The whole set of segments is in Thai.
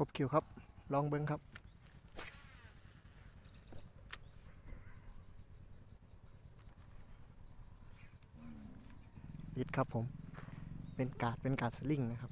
กบคิวครับลองเบิ้งครับติดครับผมเป็นการ์ดสลิงนะครับ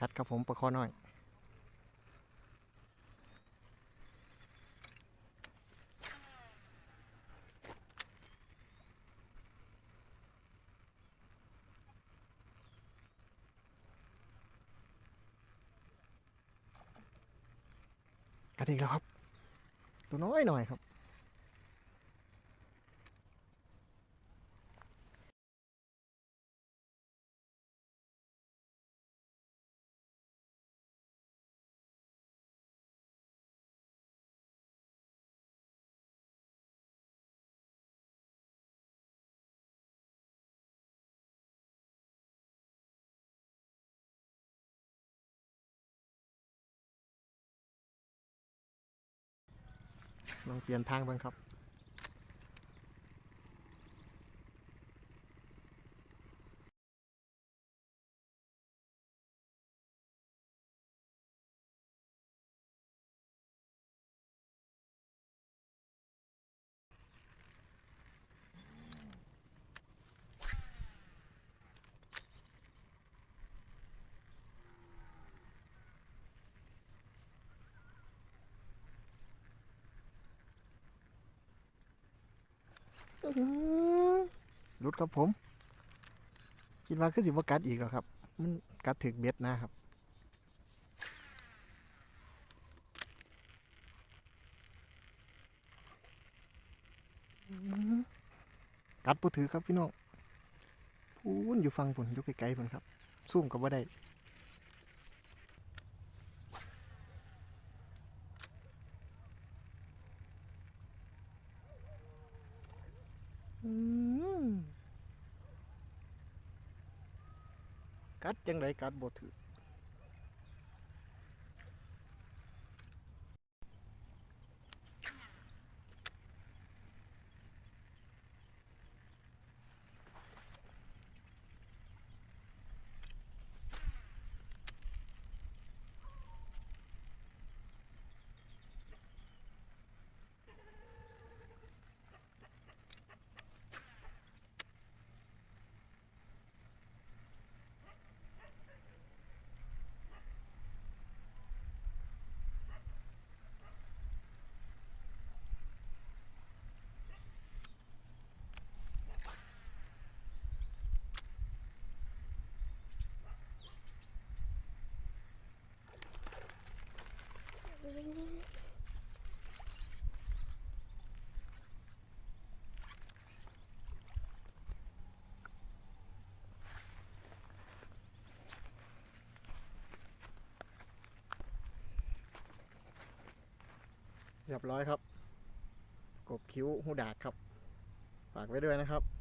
กัดครับผมปลาคอน้อยกัดอีกแล้วครับตัวน้อยหน่อยครับลองเปลี่ยนทางเบิ้งครับหลุดครับผมคิดว่าคือสิบ่กัดอีกแล้วครับมันกัดถึกเบ็ดนะครับกัดปูถือครับพี่น้องพูนอยู่ฟังผลอยู่ไกลๆผลครับซุ่มกับว่าได้กัดจังไรกัดบ่ถือเรียบร้อยครับกบคิ้วหูดาดครับฝากไว้ด้วยนะครับ